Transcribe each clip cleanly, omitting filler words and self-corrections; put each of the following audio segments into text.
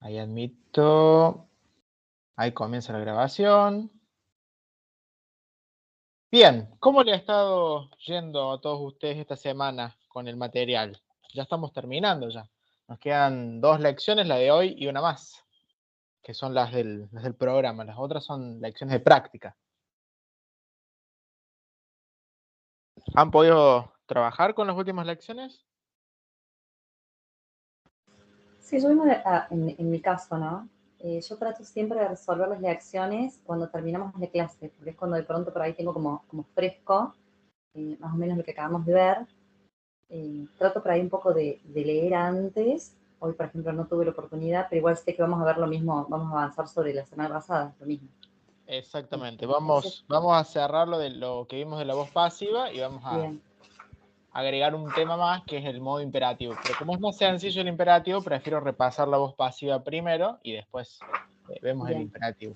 Ahí admito. Ahí comienza la grabación. Bien, ¿cómo le ha estado yendo a todos ustedes esta semana con el material? Ya estamos terminando ya. Nos quedan 2 lecciones, la de hoy y una más, que son las del programa. Las otras son lecciones de práctica. ¿Han podido trabajar con las últimas lecciones? Sí, yo mismo, en mi caso, ¿no? Yo trato siempre de resolver las lecciones cuando terminamos la clase, porque es cuando de pronto por ahí tengo como fresco, más o menos lo que acabamos de ver. Trato por ahí un poco de leer antes. Hoy, por ejemplo, no tuve la oportunidad, pero igual sé que vamos a ver lo mismo, vamos a avanzar sobre la semana pasada, lo mismo. Exactamente. Entonces, Vamos a cerrar lo de lo que vimos de la voz pasiva y vamos a bien, agregar un tema más que es el modo imperativo. Pero como es más sencillo el imperativo, prefiero repasar la voz pasiva primero y después vemos el bien. imperativo.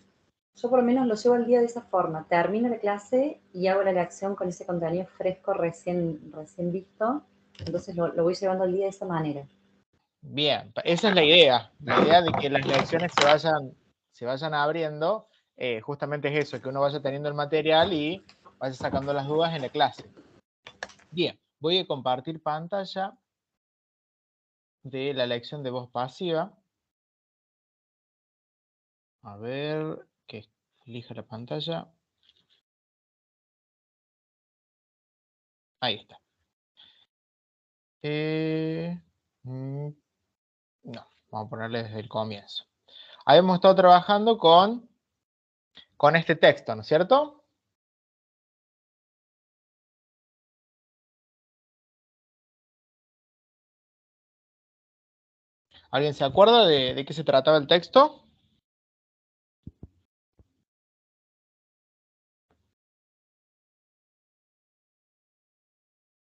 Yo por lo menos lo llevo al día de esa forma. Termino la clase y hago la lección con ese contenido fresco recién visto. Entonces lo voy llevando al día de esa manera. Bien, esa es la idea de que las lecciones se vayan abriendo, justamente es eso, que uno vaya teniendo el material y vaya sacando las dudas en la clase. Bien, voy a compartir pantalla de la lección de voz pasiva. A ver, que elija la pantalla. Ahí está. No, vamos a ponerle desde el comienzo. Habíamos estado trabajando con este texto, ¿no es cierto? ¿Alguien se acuerda de qué se trataba el texto?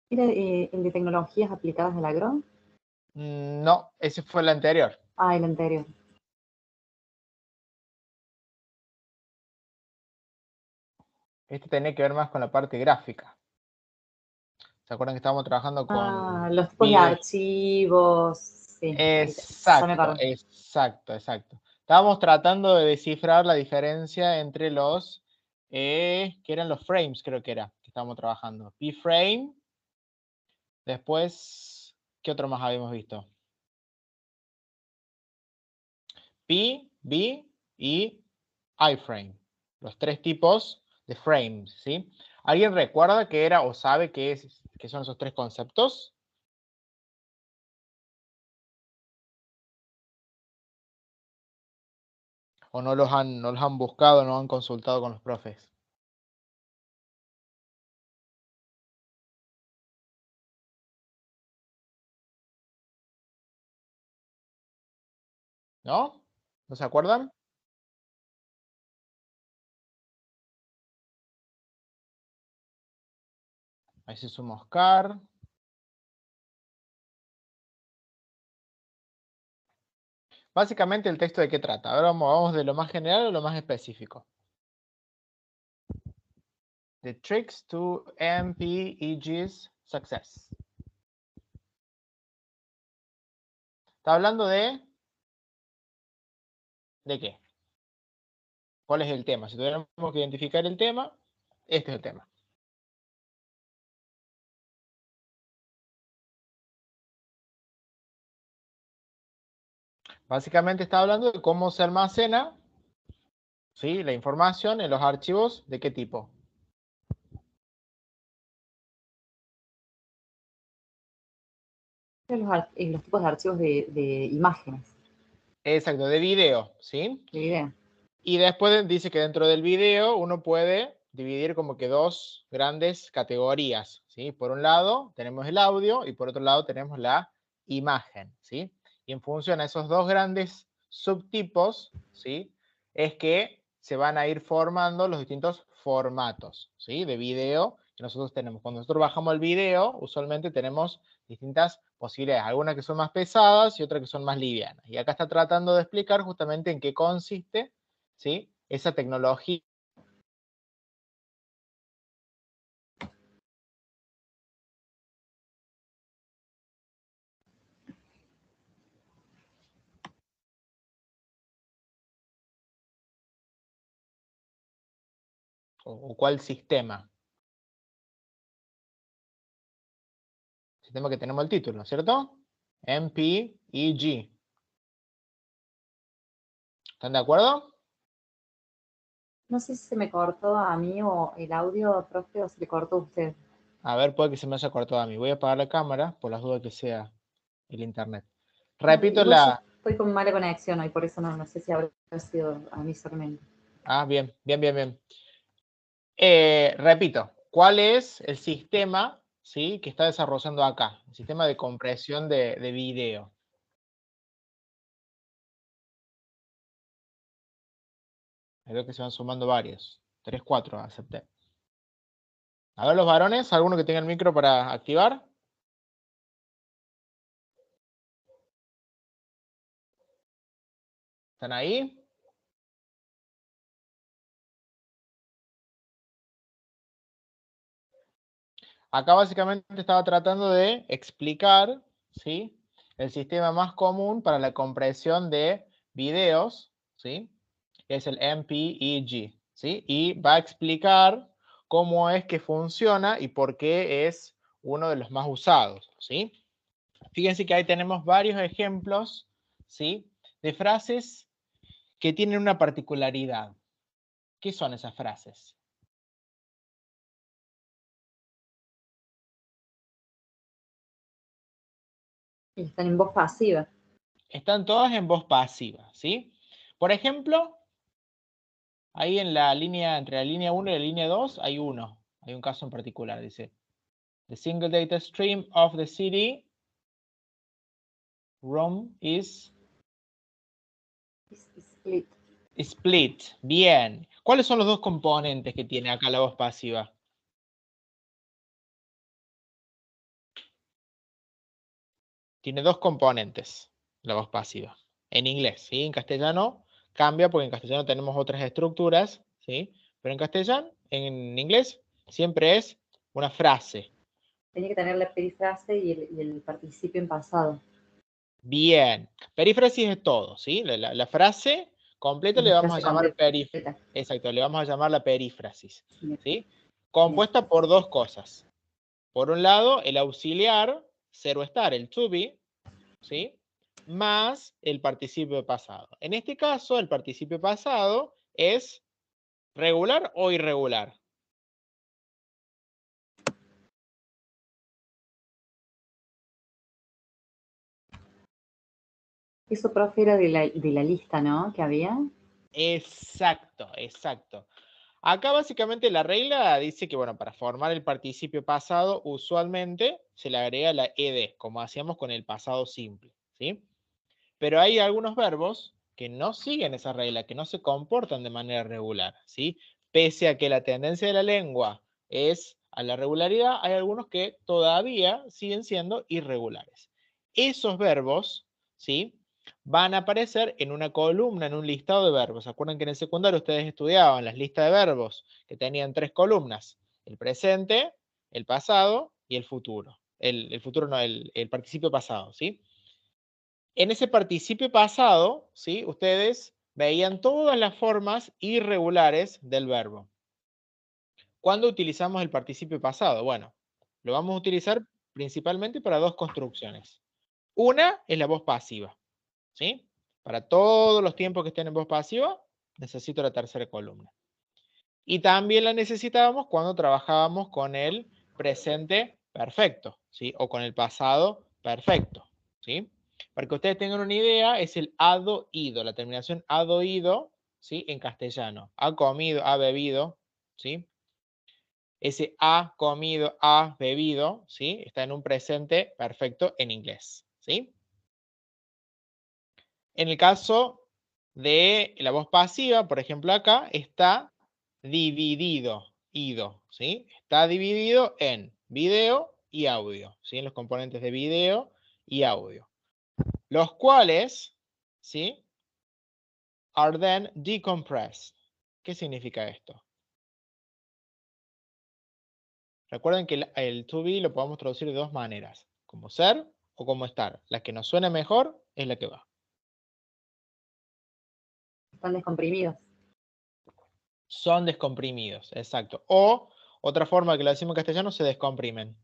¿Era el de tecnologías aplicadas al agro? No, ese fue el anterior. Ah, el anterior. Este tenía que ver más con la parte gráfica. ¿Se acuerdan que estábamos trabajando Ah, con los tipos de video? archivos. Sí, ya me Exacto, acuerdo. exacto, exacto. Estábamos tratando de descifrar la diferencia entre los, que eran los frames, creo que era, que estábamos trabajando. P-frame, después, ¿qué otro más habíamos visto? P, B y iframe. Los 3 tipos de frames, ¿sí? ¿Alguien recuerda qué era o sabe qué son esos 3 conceptos? ¿O no los han buscado, no han consultado con los profes? ¿No? ¿No se acuerdan? Ahí se suma Oscar. Básicamente el texto de qué trata. Ahora vamos de lo más general a lo más específico. The tricks to MPEG's success. Está hablando ¿de qué? ¿Cuál es el tema? Si tuviéramos que identificar el tema, este es el tema. Básicamente está hablando de cómo se almacena, ¿sí?, la información en los archivos de qué tipo. Los tipos de archivos de imágenes, Exacto, de video, ¿sí? de video. Y después dice que dentro del video uno puede dividir como que 2 grandes categorías, ¿sí? Por un lado tenemos el audio y por otro lado tenemos la imagen, ¿sí? Y en función a esos 2 grandes subtipos, ¿sí?, es que se van a ir formando los distintos formatos, ¿sí?, de video que nosotros tenemos. Cuando nosotros bajamos el video, usualmente tenemos distintas posibilidades, algunas que son más pesadas y otras que son más livianas. Y acá está tratando de explicar justamente en qué consiste, ¿sí?, esa tecnología o cuál sistema? Sistema que tenemos el título, ¿cierto? MPEG. ¿Están de acuerdo? No sé si se me cortó a mí o el audio, profe, o se le cortó a usted. A ver, puede que se me haya cortado a mí. Voy a apagar la cámara por las dudas que sea el internet. No, Repito igual yo la... estoy con mala conexión hoy, por eso no sé si habrá sido a mí solamente. Ah, bien, bien, bien, bien. Repito, ¿cuál es el sistema, ¿sí?, que está desarrollando acá? El sistema de compresión de video. Veo que se van sumando varios. 3, 4, acepté. A ver los varones, ¿alguno que tenga el micro para activar? ¿Están ahí? Acá básicamente estaba tratando de explicar, ¿sí?, el sistema más común para la compresión de videos, ¿sí?, que es el MPEG, ¿sí? Y va a explicar cómo es que funciona y por qué es uno de los más usados, ¿sí? Fíjense que ahí tenemos varios ejemplos, ¿sí?, de frases que tienen una particularidad. ¿Qué son esas frases? Y están en voz pasiva. Están todas en voz pasiva, ¿sí? Por ejemplo, ahí en la línea, entre la línea 1 y la línea 2, hay un caso en particular, dice, the single data stream of the CD ROM is Split. split. Bien. ¿Cuáles son los dos componentes que tiene acá la voz pasiva? Tiene dos componentes la voz pasiva. En inglés, ¿sí? En castellano cambia porque en castellano tenemos otras estructuras, ¿sí? Pero en castellano, en inglés, siempre es una frase. Tiene que tener la perifrase y el participio en pasado. Bien. Perífrasis es todo, ¿sí? La frase completa le Una vamos a frase llamar completa. Exacto, le vamos a llamar la perífrasis, Bien, ¿sí? bien. Compuesta por dos cosas. Por un lado, el auxiliar, ser o estar, el to be, ¿sí?, más el participio pasado. En este caso, el participio pasado es regular o irregular. Eso, profe, era de la lista, ¿no? Que había. Exacto, exacto. Acá básicamente la regla dice que, bueno, para formar el participio pasado, usualmente se le agrega la ed, como hacíamos con el pasado simple, ¿sí? Pero hay algunos verbos que no siguen esa regla, que no se comportan de manera regular, ¿sí? Pese a que la tendencia de la lengua es a la regularidad, hay algunos que todavía siguen siendo irregulares. Esos verbos, ¿sí?, van a aparecer en una columna, en un listado de verbos. ¿Se acuerdan que en el secundario ustedes estudiaban las listas de verbos que tenían 3 columnas? El presente, el pasado y el futuro. El futuro no, el participio pasado, ¿sí? En ese participio pasado, ¿sí?, ustedes veían todas las formas irregulares del verbo. ¿Cuándo utilizamos el participio pasado? Bueno, lo vamos a utilizar principalmente para dos construcciones. Una es la voz pasiva, ¿sí? Para todos los tiempos que estén en voz pasiva, necesito la tercera columna. Y también la necesitábamos cuando trabajábamos con el presente perfecto, ¿sí?, o con el pasado perfecto, ¿sí? Para que ustedes tengan una idea, es el ado, ido, la terminación ado, ido, ¿sí?, en castellano. Ha comido, ha bebido, ¿sí? Ese ha comido, ha bebido, ¿sí?, está en un presente perfecto en inglés, ¿sí? En el caso de la voz pasiva, por ejemplo acá, está dividido, ido, ¿sí? Está dividido en video y audio, ¿sí? En los componentes de video y audio. Los cuales, ¿sí?, are then decompressed. ¿Qué significa esto? Recuerden que el to be lo podemos traducir de dos maneras, como ser o como estar. La que nos suene mejor es la que va. Están descomprimidos. Son descomprimidos, exacto. O, otra forma que lo decimos en castellano, se descomprimen,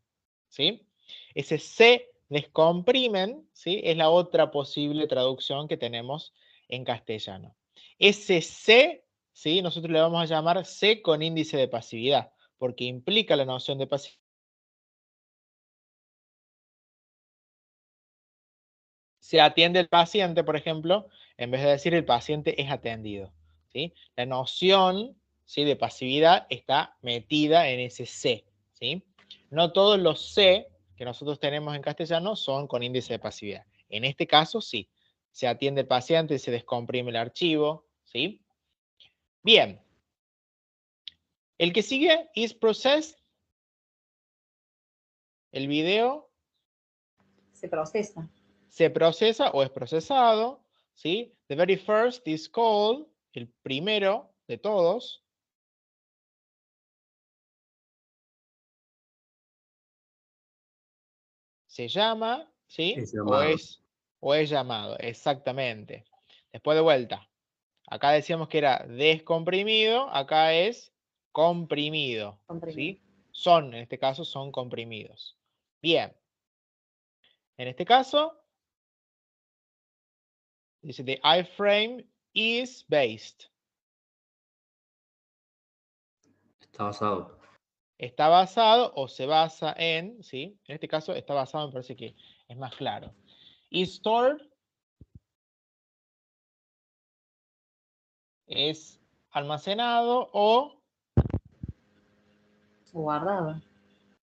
¿sí? Ese se descomprimen, ¿sí? Es la otra posible traducción que tenemos en castellano. Ese se, ¿sí? Nosotros le vamos a llamar se con índice de pasividad, porque implica la noción de pasividad. Se atiende el paciente, por ejemplo, en vez de decir el paciente es atendido, ¿sí? La noción, ¿sí?, de pasividad está metida en ese se, ¿sí? No todos los se que nosotros tenemos en castellano son con índice de pasividad. En este caso, sí. Se atiende el paciente, se descomprime el archivo, ¿sí? Bien. El que sigue is processed. El video Se procesa. se procesa o es procesado, ¿sí? The very first is called, el primero de todos. Se llama, ¿sí? Es llamado. O es llamado, exactamente. Después de vuelta. Acá decíamos que era descomprimido, acá es comprimido, Comprimido. ¿sí? Son, en este caso, son comprimidos. Bien. En este caso, dice the iframe is based. Está basado. Está basado o se basa en, ¿sí? En este caso está basado, me parece que es más claro. Is stored es almacenado o Guardado.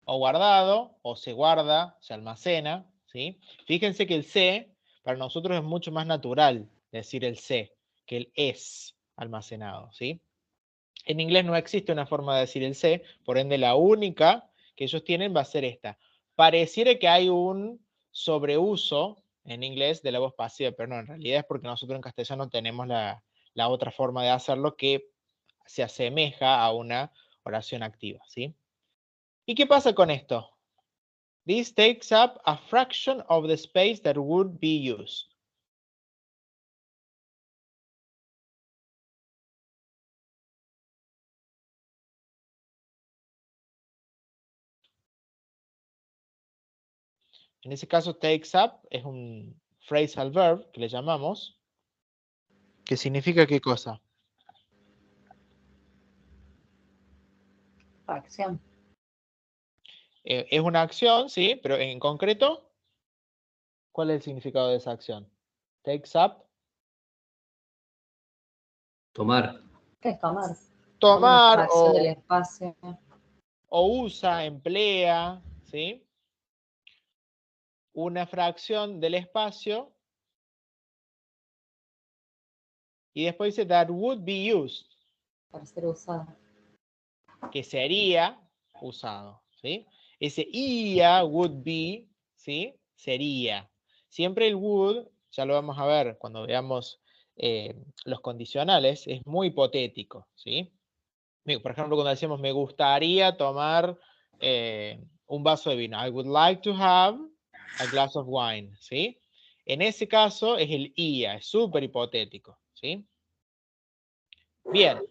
guardado, o se guarda, se almacena, ¿sí? Fíjense que el se, para nosotros es mucho más natural decir el se, que el es almacenado, ¿sí? En inglés no existe una forma de decir el se, por ende la única que ellos tienen va a ser esta. Pareciera que hay un sobreuso en inglés de la voz pasiva, pero no, en realidad es porque nosotros en castellano tenemos la otra forma de hacerlo que se asemeja a una oración activa, ¿sí? ¿Y qué pasa con esto? This takes up a fraction of the space that would be used. En ese caso, takes up es un phrasal verb que le llamamos, que significa ¿qué cosa? Acción. Es una acción, sí, pero en concreto, ¿cuál es el significado de esa acción? Takes up. Tomar. ¿Qué es tomar? Como una Tomar fracción del espacio. o usa, emplea, ¿sí? Una fracción del espacio. Y después dice that would be used. Para ser usado. Que sería usado, ¿sí? Ese ia, would be, ¿sí? Sería. Siempre el would, ya lo vamos a ver cuando veamos los condicionales, es muy hipotético, ¿sí? Por ejemplo, cuando decimos me gustaría tomar un vaso de vino. I would like to have a glass of wine, ¿sí? En ese caso es el ia, es súper hipotético, ¿sí? Bien.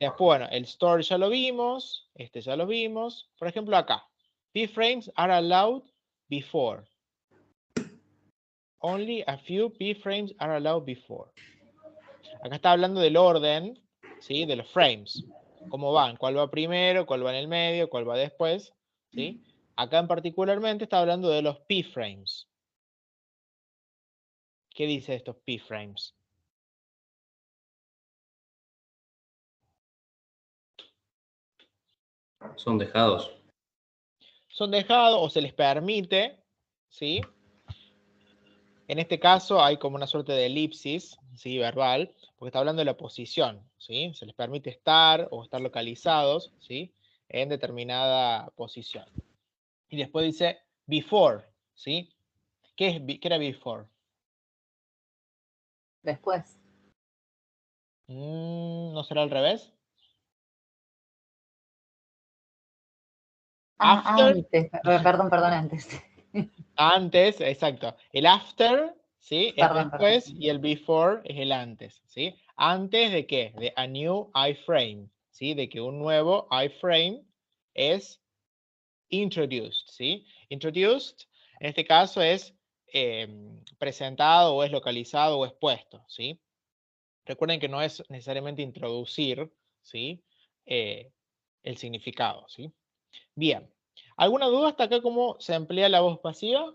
Después, bueno, el store ya lo vimos, este ya lo vimos. Por ejemplo, acá. P-frames are allowed before. Only a few P-frames are allowed before. Acá está hablando del orden, ¿sí? De los frames. Cómo van, cuál va primero, cuál va en el medio, cuál va después, ¿sí? Acá en particularmente está hablando de los P-frames. ¿Qué dice estos P-frames? Son dejados. Son dejados o se les permite, ¿sí? En este caso hay como una suerte de elipsis, ¿sí? Verbal, porque está hablando de la posición, ¿sí? Se les permite estar o estar localizados, ¿sí? En determinada posición. Y después dice before, ¿sí? ¿Qué era before? Después. ¿No será al revés? Ah, After, antes. Perdón, antes. antes, exacto. El after ¿sí? Es Perdón, después perdón. y el before es el antes, ¿sí? ¿Antes de qué? De a new iframe, ¿sí? De que un nuevo iframe es introduced, ¿sí? Introduced, en este caso es presentado o es localizado o expuesto, ¿sí? Recuerden que no es necesariamente introducir, ¿sí? El significado, ¿sí? Bien. ¿Alguna duda hasta acá cómo se emplea la voz pasiva?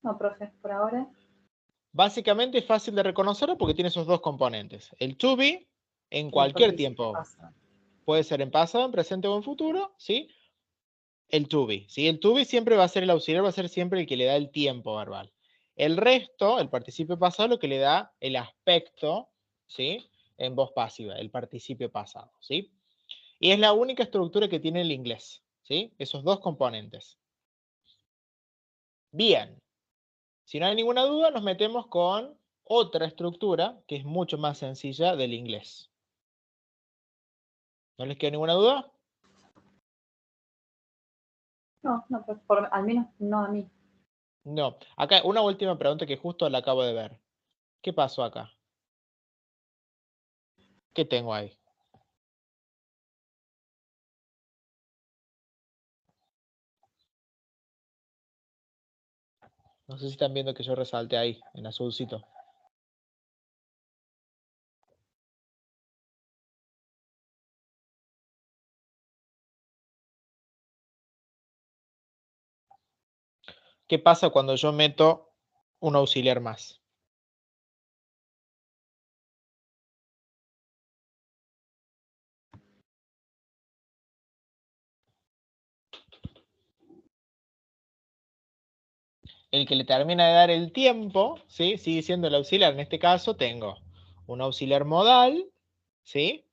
No, profe, por ahora. Básicamente es fácil de reconocerlo porque tiene esos dos componentes. El to be en Y el cualquier participio tiempo. pasado. Puede ser en pasado, en presente o en futuro, ¿sí? El to be, ¿sí? El to be siempre va a ser el auxiliar, va a ser siempre el que le da el tiempo verbal. El resto, el participio pasado, lo que le da el aspecto, ¿sí? En voz pasiva, el participio pasado, ¿sí? Y es la única estructura que tiene el inglés, ¿sí? Esos dos componentes. Bien. Si no hay ninguna duda, nos metemos con otra estructura que es mucho más sencilla del inglés. ¿No les queda ninguna duda? No, no, al menos no a mí. No. Acá una última pregunta que justo la acabo de ver. ¿Qué pasó acá? ¿Qué tengo ahí? No sé si están viendo que yo resalté ahí, en azulcito. ¿Qué pasa cuando yo meto un auxiliar más? El que le termina de dar el tiempo, ¿sí? Sigue siendo el auxiliar. En este caso tengo un auxiliar modal, ¿sí?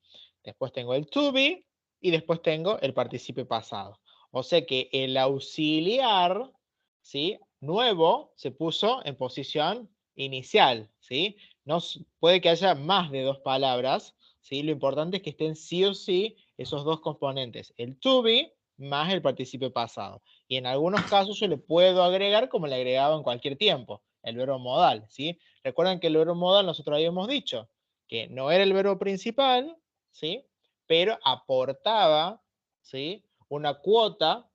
Después tengo el to be y después tengo el participio pasado. O sea que el auxiliar, ¿sí? Nuevo se puso en posición inicial, ¿sí? No, puede que haya más de dos palabras, ¿sí? Lo importante es que estén sí o sí esos dos componentes, el to be más el participio pasado. Y en algunos casos yo le puedo agregar como le agregaba en cualquier tiempo, el verbo modal, ¿sí? Recuerden que el verbo modal nosotros habíamos dicho que no era el verbo principal, ¿sí? Pero aportaba, ¿sí? Una cuota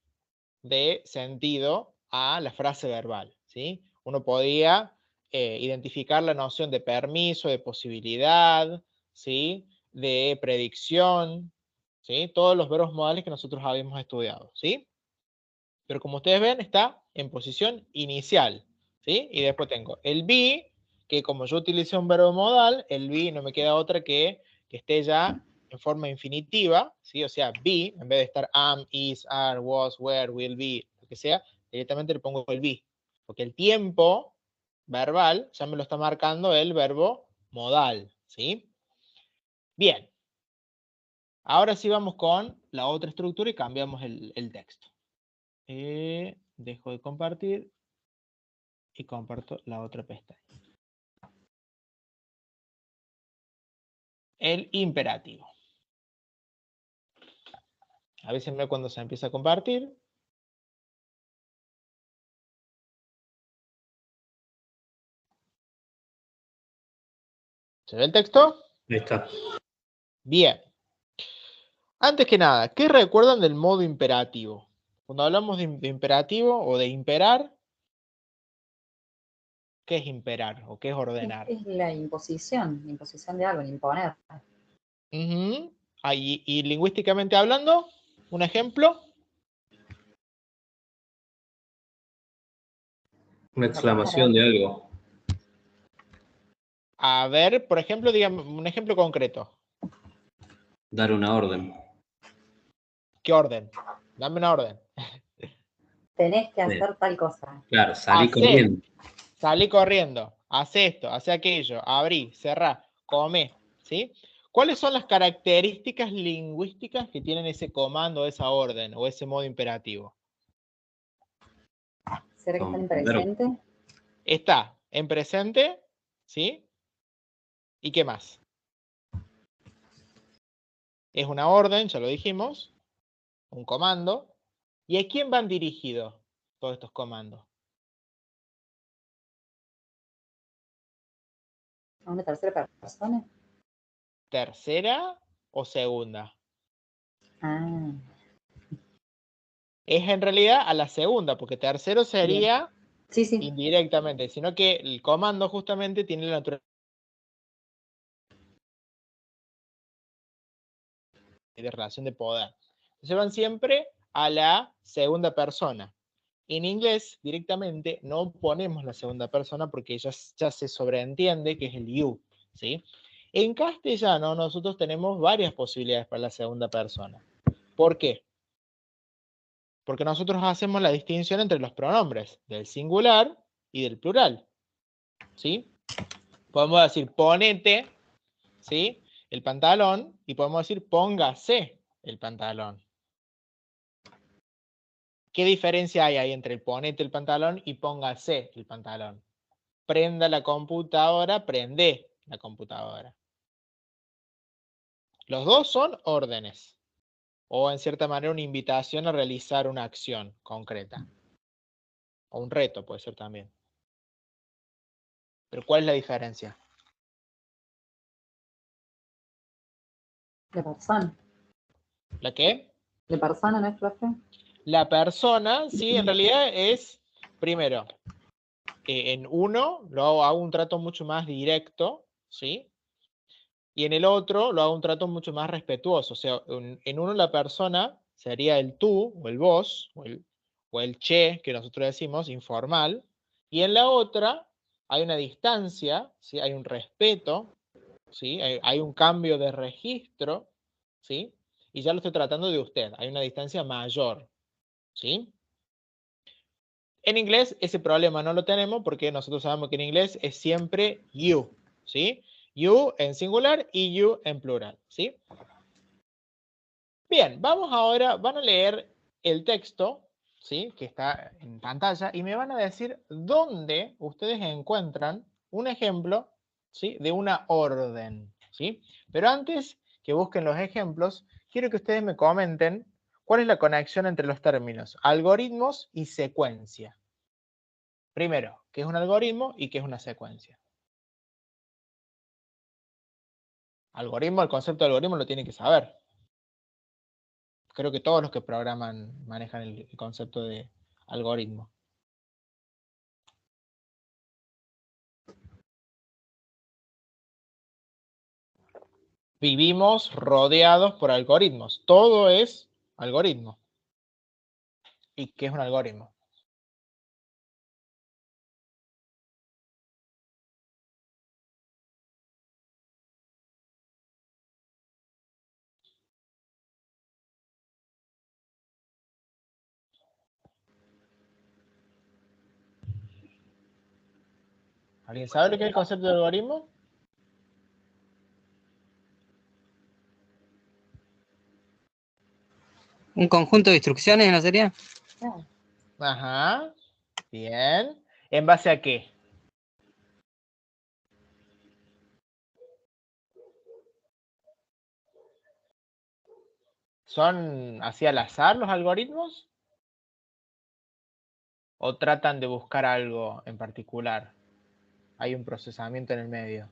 de sentido a la frase verbal, ¿sí? Uno podía identificar la noción de permiso, de posibilidad, ¿sí? De predicción, ¿sí? Todos los verbos modales que nosotros habíamos estudiado, ¿sí? Pero como ustedes ven, está en posición inicial, ¿sí? Y después tengo el be, que como yo utilicé un verbo modal, el be no me queda otra que esté ya en forma infinitiva, ¿sí? O sea, be, en vez de estar am, is, are, was, were, will be, lo que sea, directamente le pongo el be. Porque el tiempo verbal ya me lo está marcando el verbo modal, ¿sí? Bien. Ahora sí vamos con la otra estructura y cambiamos el texto. Dejo de compartir y comparto la otra pestaña. El imperativo. A veces me cuando se empieza a compartir. ¿Se ve el texto? Ahí está. Bien. Antes que nada, ¿qué recuerdan del modo imperativo? Cuando hablamos de imperativo o de imperar, ¿qué es imperar o qué es ordenar? Es la imposición de algo, el imponer. Y lingüísticamente hablando, un ejemplo. Una Ordenar exclamación de algo. algo. A ver, por ejemplo, dígame un ejemplo concreto. Dar una orden. ¿Qué orden? Dame una orden. Tenés que Sí. hacer tal cosa. Claro, salí Hacé, corriendo. salí corriendo, hace esto, hace aquello, abrí, cerrá, come, ¿sí? ¿Cuáles son las características lingüísticas que tienen ese comando, esa orden o ese modo imperativo? ¿Será que están Con en verbo. presente? Está en presente, ¿sí? ¿Y qué más? Es una orden, ya lo dijimos, un comando. ¿Y a quién van dirigidos todos estos comandos? ¿A una tercera persona? ¿Tercera o segunda? Ah, Es en realidad a la segunda, porque tercero sería sí, sí. indirectamente, sino que el comando justamente tiene la naturaleza de relación de poder. Entonces van siempre a la segunda persona. En inglés, directamente, no ponemos la segunda persona porque ya se sobreentiende que es el you, ¿sí? En castellano, nosotros tenemos varias posibilidades para la segunda persona. ¿Por qué? Porque nosotros hacemos la distinción entre los pronombres del singular y del plural, ¿sí? Podemos decir ponete, ¿sí? El pantalón, y podemos decir póngase el pantalón. ¿Qué diferencia hay ahí entre el ponete el pantalón y póngase el pantalón? Prenda la computadora, prende la computadora. Los dos son órdenes, o en cierta manera una invitación a realizar una acción concreta. O un reto puede ser también. Pero ¿cuál es la diferencia? De persona. ¿La qué? De persona, ¿no es, profe? La persona, sí, en realidad es, primero, en uno hago un trato mucho más directo, ¿sí? Y en el otro lo hago un trato mucho más respetuoso. O sea, en uno la persona sería el tú, o el vos, o el che, que nosotros decimos, informal. Y en la otra hay una distancia, ¿sí? Hay un respeto, ¿sí? Hay un cambio de registro, ¿sí? Y ya lo estoy tratando de usted. Hay una distancia mayor, ¿sí? En inglés ese problema no lo tenemos porque nosotros sabemos que en inglés es siempre you, ¿sí? You en singular y you en plural, ¿sí? Bien, vamos ahora, van a leer el texto, ¿sí? Que está en pantalla y me van a decir dónde ustedes encuentran un ejemplo, ¿sí? De una orden, ¿sí? Pero antes que busquen los ejemplos, quiero que ustedes me comenten cuál es la conexión entre los términos algoritmos y secuencia. Primero, ¿qué es un algoritmo y qué es una secuencia? Algoritmo, el concepto de algoritmo lo tienen que saber. Creo que todos los que programan manejan el concepto de algoritmo. Vivimos rodeados por algoritmos. Todo es algoritmo. ¿Y qué es un algoritmo? ¿Alguien sabe lo que es el concepto de algoritmo? ¿Un conjunto de instrucciones no sería? Claro. Ajá. Bien. ¿En base a qué? ¿Son así al azar los algoritmos? ¿O tratan de buscar algo en particular? Hay un procesamiento en el medio.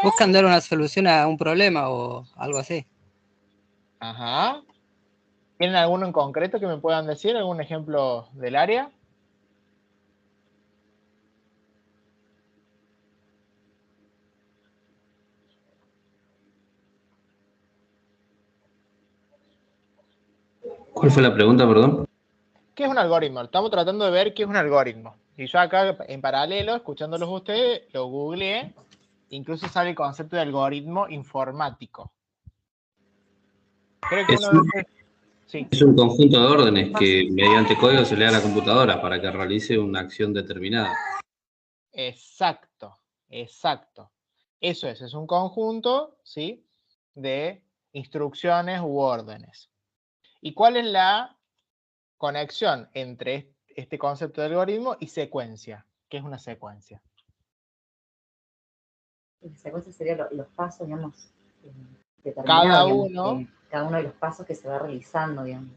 ¿Buscan dar una solución a un problema o algo así? Ajá. ¿Tienen alguno en concreto que me puedan decir? ¿Algún ejemplo del área? ¿Cuál fue la pregunta, perdón? ¿Qué es un algoritmo? Estamos tratando de ver qué es un algoritmo. Y yo acá, en paralelo, escuchándolos ustedes, lo googleé. Incluso sale el concepto de algoritmo informático. Creo que Es uno de un, ustedes... Sí, es un conjunto de órdenes que mediante código se le da a la computadora para que realice una acción determinada. exacto, exacto. Eso es un conjunto, ¿sí? De instrucciones u órdenes. ¿Y cuál es la conexión entre este concepto de algoritmo y secuencia? ¿Qué es una secuencia? Y la secuencia sería los pasos, digamos, determinados, Cada digamos, uno... cada uno de los pasos que se va realizando, digamos.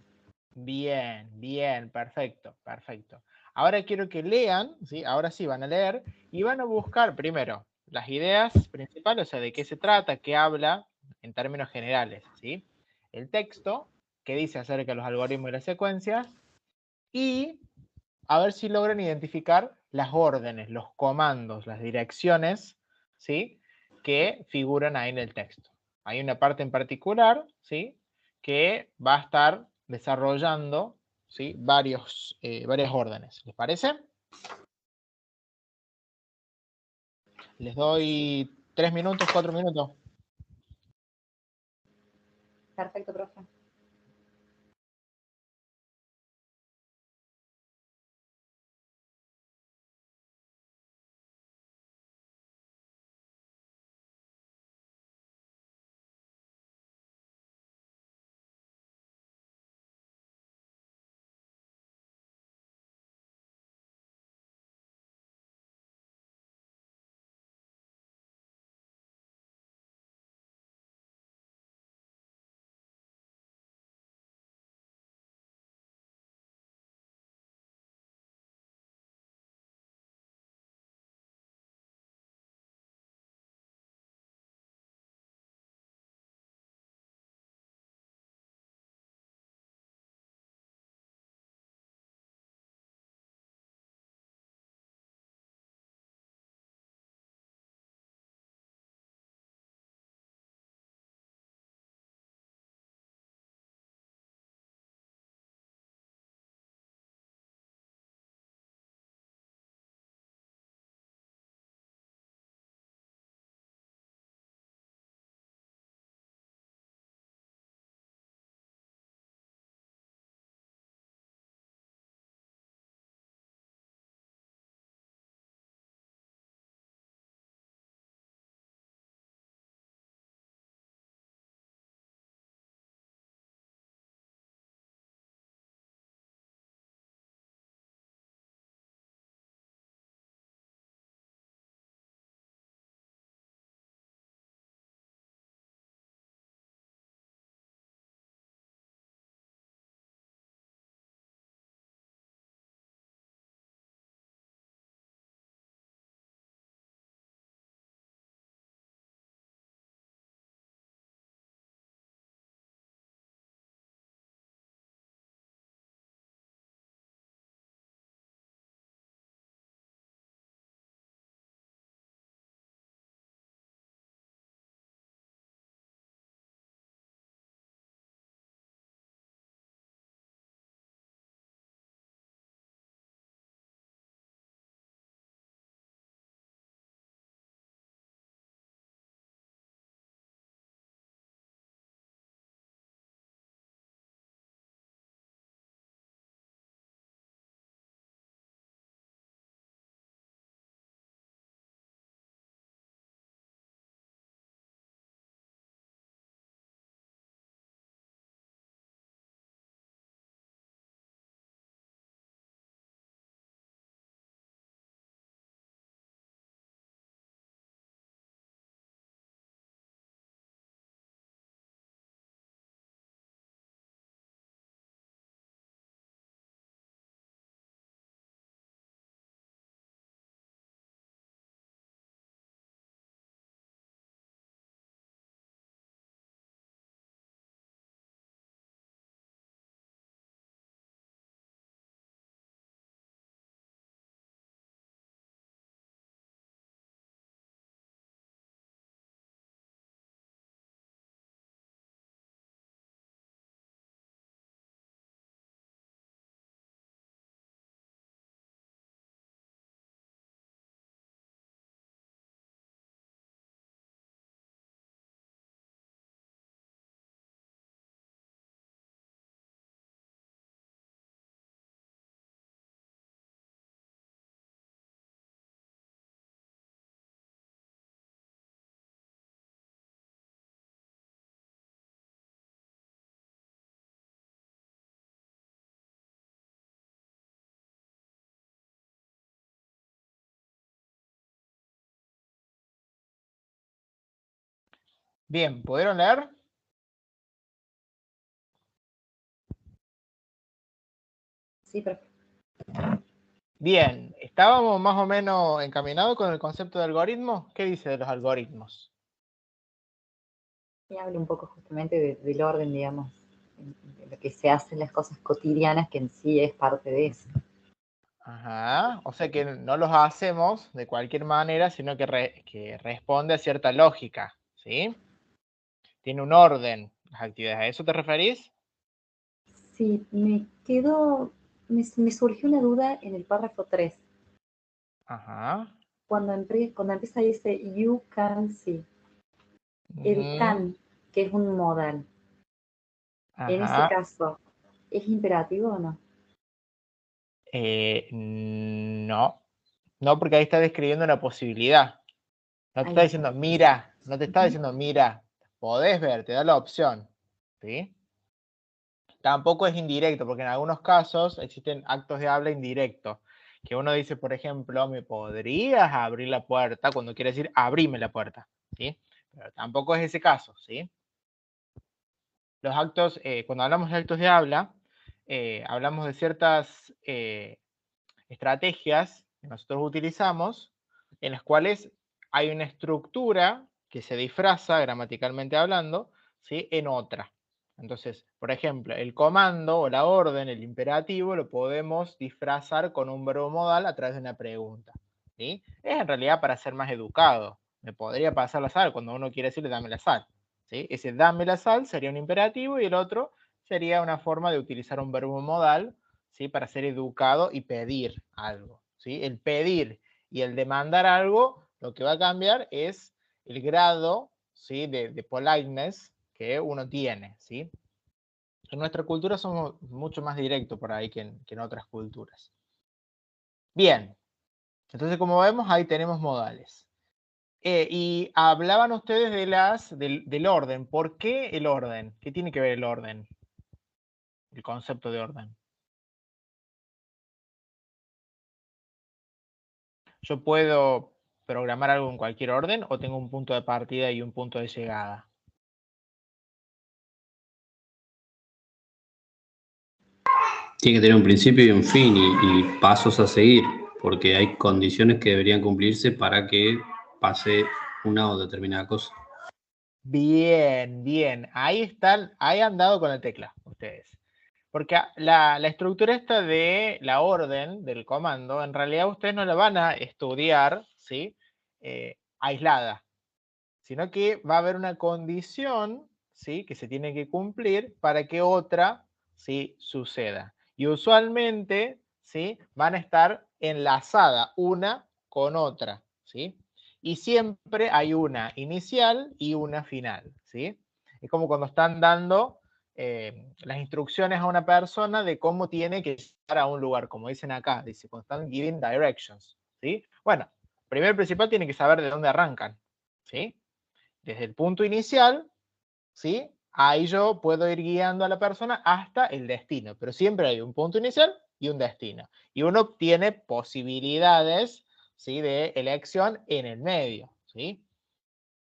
Bien, bien, perfecto, perfecto. Ahora quiero que lean, ¿sí? Ahora sí van a leer y van a buscar primero las ideas principales, o sea, de qué se trata, qué habla en términos generales, ¿sí? El texto, qué dice acerca de los algoritmos y las secuencias, y a ver si logran identificar las órdenes, los comandos, las direcciones, ¿sí? Que figuran ahí en el texto. Hay una parte en particular, ¿sí? Que va a estar desarrollando, ¿sí? Varias órdenes. ¿Les parece? Les doy 3 minutos, 4 minutos. Perfecto, profe. Bien, ¿pudieron leer? Sí, profe. Bien, ¿estábamos más o menos encaminados con el concepto de algoritmo? ¿Qué dice de los algoritmos? Y hablo un poco justamente del orden, digamos, de lo que se hace en las cosas cotidianas, que en sí es parte de eso. Ajá, o sea que no los hacemos de cualquier manera, sino que responde a cierta lógica, ¿sí? Tiene un orden las actividades. ¿A eso te referís? Sí, me surgió una duda en el párrafo 3, Ajá. cuando empieza dice you can see. El Ujú, can, que es un modal, en ese ajá. caso, ¿es imperativo o no? No, no, porque ahí está describiendo una posibilidad. No te Ahí está está. diciendo, mira, no te está Ujú. diciendo, mira, podés ver, te da la opción, ¿sí? Tampoco es indirecto, porque en algunos casos existen actos de habla indirectos, que uno dice, por ejemplo, ¿me podrías abrir la puerta? Cuando quiere decir, abrime la puerta, ¿sí? Pero tampoco es ese caso, ¿sí? Los actos, cuando hablamos de actos de habla, hablamos de ciertas estrategias que nosotros utilizamos en las cuales hay una estructura que se disfraza, gramaticalmente hablando, ¿sí? En otra. Entonces, por ejemplo, el comando o la orden, el imperativo, lo podemos disfrazar con un verbo modal a través de una pregunta, ¿sí? Es en realidad para ser más educado. Me podría pasar la sal cuando uno quiere decirle dame la sal, ¿sí? Ese dame la sal sería un imperativo y el otro sería una forma de utilizar un verbo modal, ¿sí? Para ser educado y pedir algo, ¿sí? El pedir y el demandar algo, lo que va a cambiar es el grado, ¿sí? de politeness que uno tiene, ¿sí? En nuestra cultura somos mucho más directos por ahí que en otras culturas. Bien, entonces como vemos ahí tenemos modales. Y hablaban ustedes del orden. ¿Por qué el orden? ¿Qué tiene que ver el orden? El concepto de orden. Yo puedo programar algo en cualquier orden o tengo un punto de partida y un punto de llegada. Tiene que tener un principio y un fin y pasos a seguir, porque hay condiciones que deberían cumplirse para que pase una o determinada cosa. Bien, bien. Ahí están, ahí han dado con la tecla ustedes. Porque la estructura esta de la orden del comando, en realidad ustedes no la van a estudiar, ¿sí? Aislada, sino que va a haber una condición, ¿sí? Que se tiene que cumplir para que otra, ¿sí? Suceda. Y usualmente, ¿sí? Van a estar enlazadas una con otra, ¿sí? Y siempre hay una inicial y una final, ¿sí? Es como cuando están dando las instrucciones a una persona de cómo tiene que llegar a un lugar, como dicen acá, dice, cuando están giving directions, ¿sí? Bueno, primero y principal tiene que saber de dónde arrancan, ¿sí? Desde el punto inicial, ¿sí? Ahí yo puedo ir guiando a la persona hasta el destino, pero siempre hay un punto inicial y un destino. Y uno tiene posibilidades, ¿sí? De elección en el medio, ¿sí?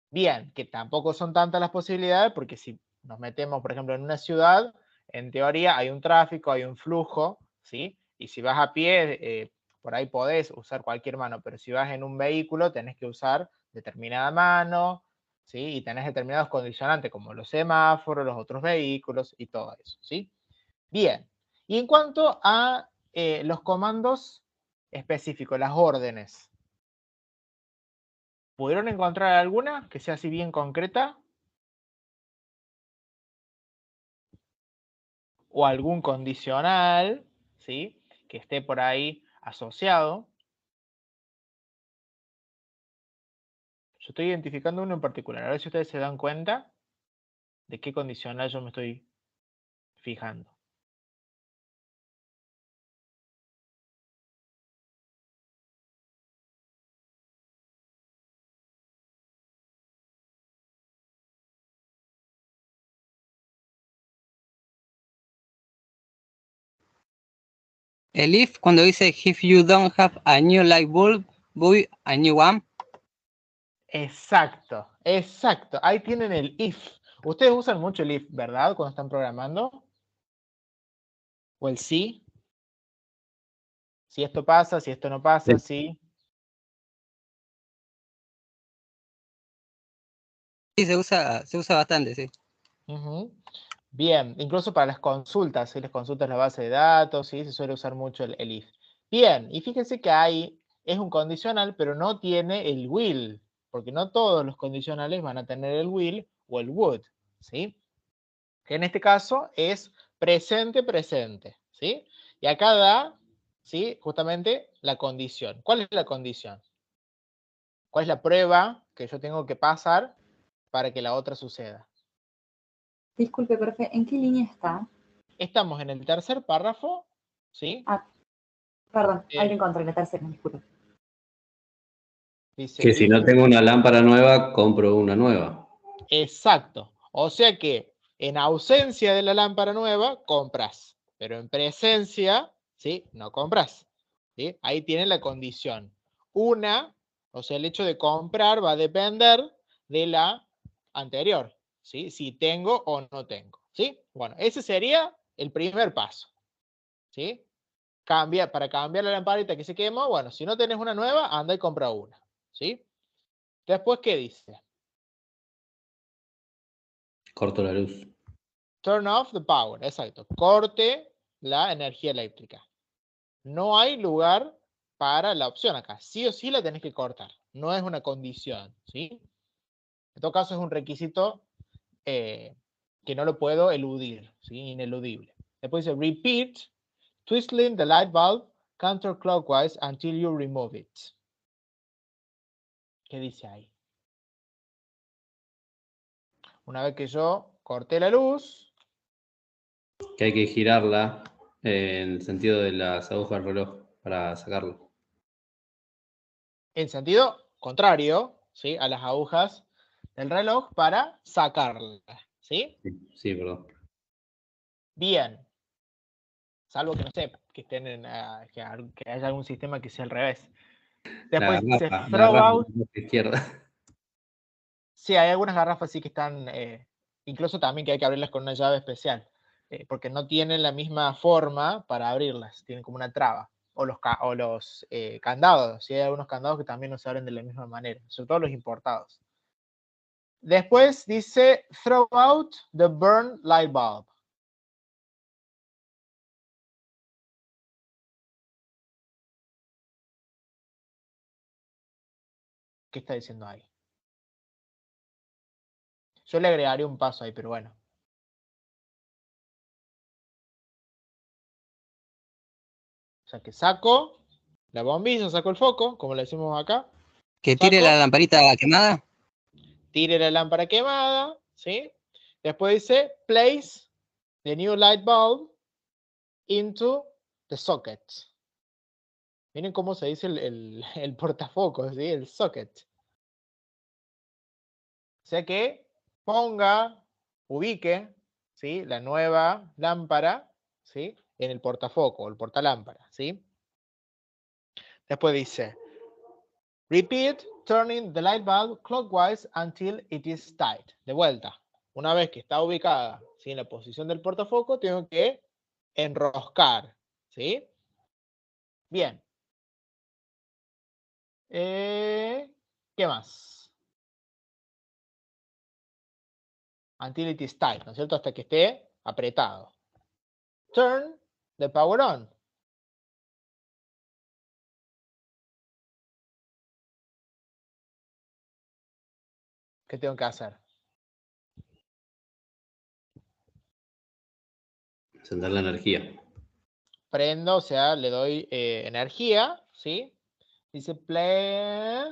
Bien, que tampoco son tantas las posibilidades porque si nos metemos, por ejemplo, en una ciudad, en teoría hay un tráfico, hay un flujo, ¿sí? Y si vas a pie, por ahí podés usar cualquier mano, pero si vas en un vehículo tenés que usar determinada mano, ¿sí? Y tenés determinados condicionantes como los semáforos, los otros vehículos y todo eso, ¿sí? Bien, y en cuanto a los comandos específicos, las órdenes, ¿pudieron encontrar alguna que sea así bien concreta? O algún condicional, ¿sí? Que esté por ahí asociado. Yo estoy identificando uno en particular. A ver si ustedes se dan cuenta de qué condicional yo me estoy fijando. El if, cuando dice if you don't have a new light bulb, buy a new one. Exacto, exacto. Ahí tienen el if. Ustedes usan mucho el if, ¿verdad? Cuando están programando. O el sí. Si esto pasa, si esto no pasa, si... Sí, se usa bastante, sí. Ujú. Bien, incluso para las consultas, si les consultas la base de datos, ¿sí? Se suele usar mucho el if. Bien, y fíjense que ahí es un condicional, pero no tiene el will, porque no todos los condicionales van a tener el will o el would, ¿sí? Que en este caso es presente, presente, ¿sí? Y acá da, ¿sí? Justamente la condición. ¿Cuál es la condición? ¿Cuál es la prueba que yo tengo que pasar para que la otra suceda? Disculpe, profe, ¿en qué línea está? Estamos en el tercer párrafo, ¿sí? Ah, perdón, ahí lo Eh, encontré, la tercera, disculpe. dice, Que si no tengo una lámpara nueva, compro una nueva. exacto. O sea que en ausencia de la lámpara nueva, compras. Pero en presencia, ¿sí? No compras. ¿Sí? Ahí tiene la condición. Una, o sea, el hecho de comprar va a depender de la anterior. ¿Sí? Si tengo o no tengo. ¿Sí? Bueno, ese sería el primer paso. ¿Sí? Para cambiar la lamparita que se quemó, bueno, si no tenés una nueva, anda y compra una. ¿Sí? Después, ¿qué dice? Corto la luz. Turn off the power, exacto. Corte la energía eléctrica. No hay lugar para la opción acá. Sí o sí la tenés que cortar. No es una condición, ¿sí? En todo caso es un requisito que no lo puedo eludir, ¿sí? Ineludible. Después dice repeat, twisting the light bulb counterclockwise until you remove it. ¿Qué dice ahí? Una vez que yo corté la luz, Que hay que girarla en el sentido de las agujas del reloj para sacarlo. en sentido contrario, ¿sí? A las agujas del reloj para sacarla, ¿sí? Sí, perdón. Bien. Salvo que no sé, que estén que haya algún sistema que sea al revés. La Después dice throw garrafa out. de la izquierda. Sí, hay algunas garrafas sí que están, incluso también que hay que abrirlas con una llave especial, porque no tienen la misma forma para abrirlas, tienen como una traba. O los candados, sí hay algunos candados que también no se abren de la misma manera, sobre todo los importados. Después dice throw out the burn light bulb. ¿Qué está diciendo ahí? Yo le agregaría un paso ahí, pero bueno. O sea que saco la bombilla, saco el foco, como le decimos acá. Que tire la Saco, lamparita quemada. tire la lámpara quemada, ¿sí? Después dice place the new light bulb into the socket. Miren cómo se dice el portafocos, ¿sí? El socket. O sea que ponga, ubique, ¿sí? La nueva lámpara, ¿sí? En el portafoco, el portalámpara, ¿sí? Después dice repeat turning the light bulb clockwise until it is tight. De vuelta, una vez que está ubicada, ¿sí? En la posición del portafoco, tengo que enroscar, ¿sí? Bien. ¿Qué más? Until it is tight, ¿no es cierto? Hasta que esté apretado. Turn the power on. ¿Qué tengo que hacer? Encender la energía. Prendo, o sea, le doy energía, ¿sí? Dice play,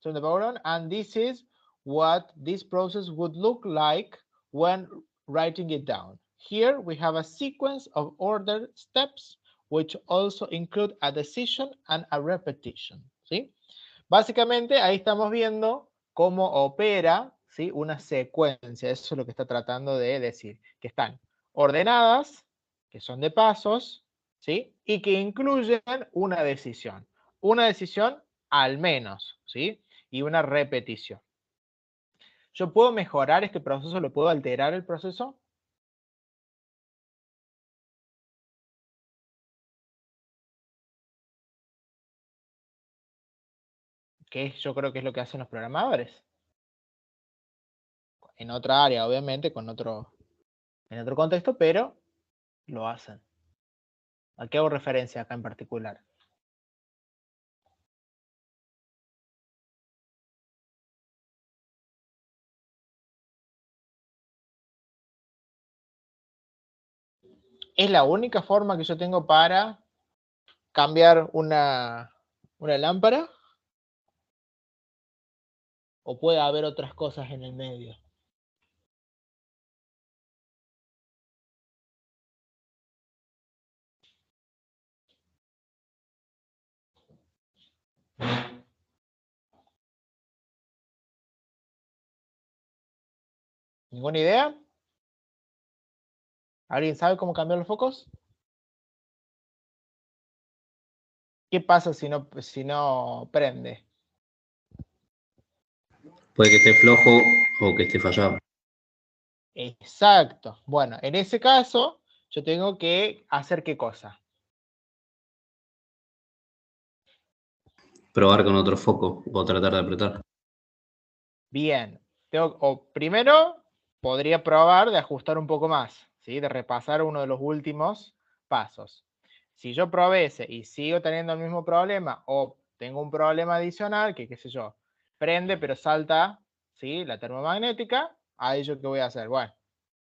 turn the power on, and this is what this process would look like when writing it down. Here we have a sequence of ordered steps which also include a decision and a repetition, ¿sí? Básicamente ahí estamos viendo cómo opera, ¿sí? Una secuencia, eso es lo que está tratando de decir, que están ordenadas, que son de pasos, ¿sí? Y que incluyen una decisión al menos, ¿sí? Y una repetición. ¿Yo puedo mejorar este proceso? ¿Lo puedo alterar el proceso? que yo creo que es lo que hacen los programadores. En otra área, obviamente, en otro contexto, pero lo hacen. ¿A qué hago referencia acá en particular? ¿Es la única forma que yo tengo para cambiar una lámpara? ¿O puede haber otras cosas en el medio? ¿Ninguna idea? ¿Alguien sabe cómo cambiar los focos? ¿Qué pasa si no prende? Puede que esté flojo o que esté fallado. Exacto. Bueno, en ese caso, yo tengo que hacer ¿qué cosa? Probar con otro foco o tratar de apretar. Bien. Primero, podría probar de ajustar un poco más, ¿sí? De repasar uno de los últimos pasos. Si yo probé ese y sigo teniendo el mismo problema, o tengo un problema adicional, que qué sé yo, prende pero salta, ¿sí? La termomagnética, ahí yo qué voy a hacer. Bueno,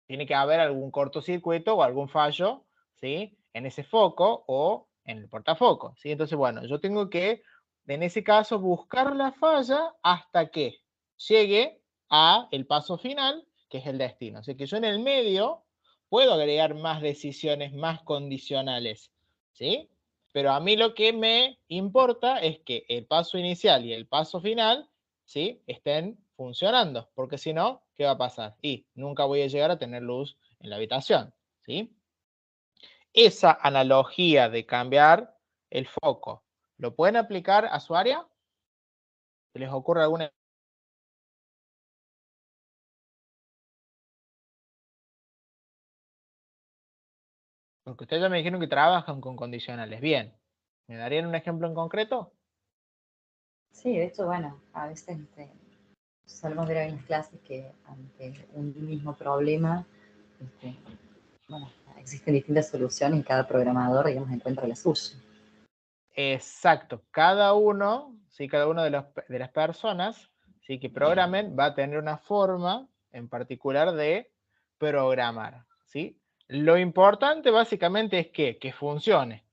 tiene que haber algún cortocircuito o algún fallo, ¿sí? En ese foco o en el portafoco, ¿sí? Entonces, bueno, yo tengo que, en ese caso, buscar la falla hasta que llegue a el paso final, que es el destino. Así que yo en el medio puedo agregar más decisiones, más condicionales, ¿sí? Pero a mí lo que me importa es que el paso inicial y el paso final, ¿sí? Estén funcionando, porque si no, ¿qué va a pasar? Y nunca voy a llegar a tener luz en la habitación, ¿sí? Esa analogía de cambiar el foco, ¿lo pueden aplicar a su área? ¿Se les ocurre alguna? Porque ustedes ya me dijeron que trabajan con condicionales. Bien. ¿Me darían un ejemplo en concreto? Sí, de hecho, bueno, a veces solemos ver en las clases que ante un mismo problema, bueno, existen distintas soluciones y cada programador, digamos, encuentra la suya. Exacto. Cada uno, ¿sí? Cada uno de las personas, ¿sí? Que programen va a tener una forma en particular de programar, ¿sí? Lo importante básicamente es que funcione,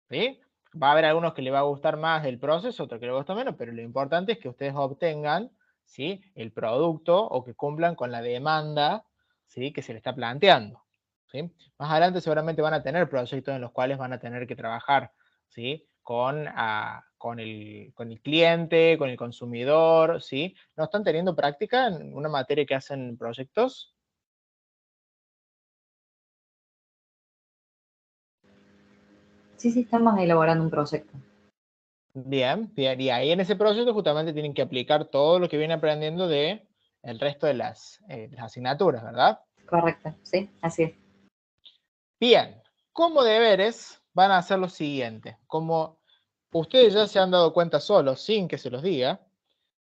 ¿sí? Va a haber algunos que le va a gustar más el proceso, otros que le gusta menos, pero lo importante es que ustedes obtengan, ¿sí? El producto o que cumplan con la demanda, ¿sí? Que se le está planteando, ¿sí? Más adelante seguramente van a tener proyectos en los cuales van a tener que trabajar, ¿sí? Con el cliente, con el consumidor, ¿sí? ¿No están teniendo práctica en una materia que hacen proyectos? Sí, sí, estamos elaborando un proyecto. Bien, bien. Y ahí en ese proyecto justamente tienen que aplicar todo lo que vienen aprendiendo de el resto de las asignaturas, ¿verdad? Correcto, sí, así es. Bien, como deberes van a hacer lo siguiente. Como ustedes ya se han dado cuenta solos, sin que se los diga,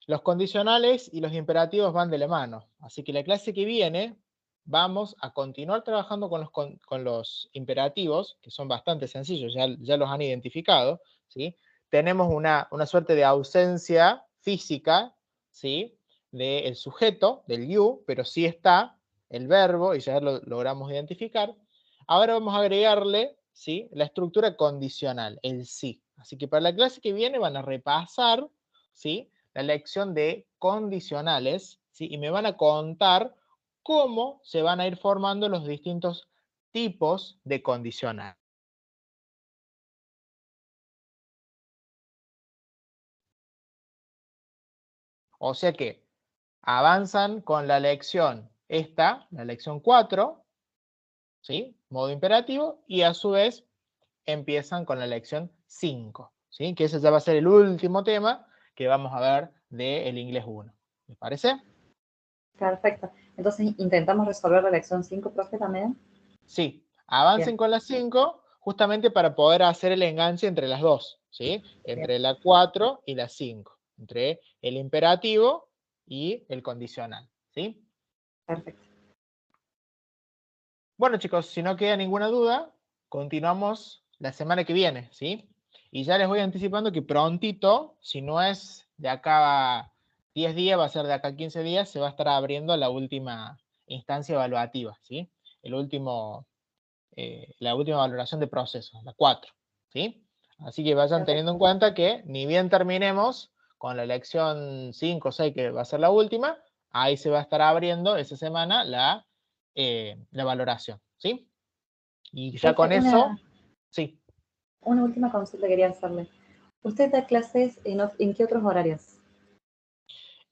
los condicionales y los imperativos van de la mano. Así que la clase que viene vamos a continuar trabajando con los imperativos, que son bastante sencillos, ya los han identificado, ¿sí? Tenemos una suerte de ausencia física, ¿sí? Del sujeto, del you, pero sí está el verbo y ya lo logramos identificar. Ahora vamos a agregarle, ¿sí? La estructura condicional, el sí. Así que para la clase que viene van a repasar, ¿sí? La lección de condicionales, ¿sí? Y me van a contar cómo se van a ir formando los distintos tipos de condicional. O sea que avanzan con la lección esta, la lección 4, ¿sí? Modo imperativo, y a su vez empiezan con la lección 5, ¿sí? Que ese ya va a ser el último tema que vamos a ver del inglés 1. ¿Les parece? Perfecto. Entonces, intentamos resolver la lección 5, profe, también. Sí, avancen Bien. con las 5 justamente para poder hacer el enganche entre las dos, ¿sí? Bien. Entre la 4 y la 5. entre el imperativo y el condicional, ¿sí? Perfecto. Bueno, chicos, si no queda ninguna duda, continuamos la semana que viene, ¿sí? Y ya les voy anticipando que prontito, si no es de acá a 10 días, va a ser de acá a 15 días, se va a estar abriendo la última instancia evaluativa, ¿sí? La última valoración de procesos, la 4, ¿sí? Así que vayan teniendo en cuenta que ni bien terminemos con la lección 5 o 6, que va a ser la última, ahí se va a estar abriendo esa semana la valoración, ¿sí? Y ya con eso, sí. Una última consulta quería hacerle. ¿Usted da clases en qué otros horarios?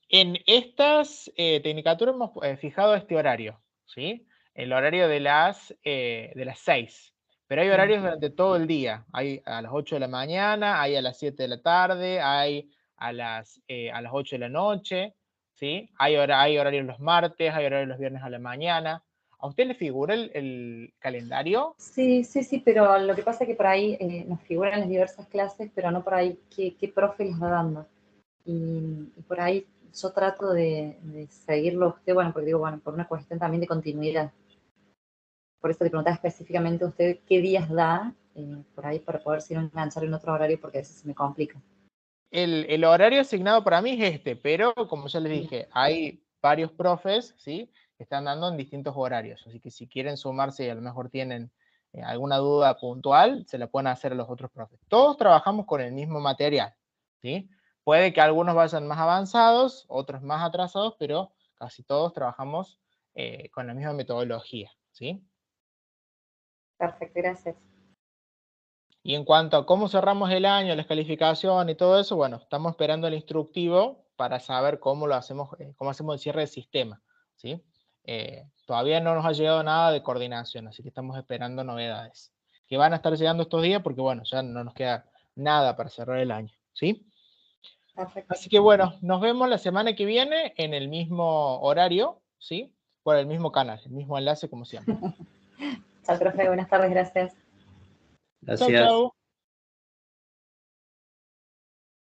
En estas tecnicaturas hemos fijado este horario, ¿sí? El horario de las 6. Pero hay horarios durante todo el día. Hay a las 8 de la mañana, hay a las 7 de la tarde, hay a las 8 de la noche, ¿sí? Hay horarios los martes, hay horarios los viernes a la mañana. ¿A usted le figura el calendario? Sí, pero lo que pasa es que por ahí nos figuran las diversas clases, pero no por ahí qué profe les va dando. Y por ahí yo trato de seguirlo a usted, bueno, porque digo, bueno, por una cuestión también de continuidad. Por eso le preguntaba específicamente a usted qué días da, por ahí para poder si no enganchar en otro horario, porque a veces se me complica. El horario asignado para mí es este, pero como ya les dije, hay varios profes, ¿sí? Que están dando en distintos horarios, así que si quieren sumarse y a lo mejor tienen alguna duda puntual, se la pueden hacer a los otros profes. Todos trabajamos con el mismo material, ¿sí? Puede que algunos vayan más avanzados, otros más atrasados, pero casi todos trabajamos con la misma metodología, ¿sí? Perfecto, gracias. Y en cuanto a cómo cerramos el año, las calificaciones y todo eso, bueno, estamos esperando el instructivo para saber cómo lo hacemos, cómo hacemos el cierre del sistema, ¿sí? Todavía no nos ha llegado nada de coordinación, así que estamos esperando novedades, que van a estar llegando estos días porque, bueno, ya no nos queda nada para cerrar el año, ¿sí? Perfecto. Así que, bueno, nos vemos la semana que viene en el mismo horario, ¿sí? Por el mismo canal, el mismo enlace como siempre. Chao, profe, buenas tardes, gracias. Chau, Gracias. chau.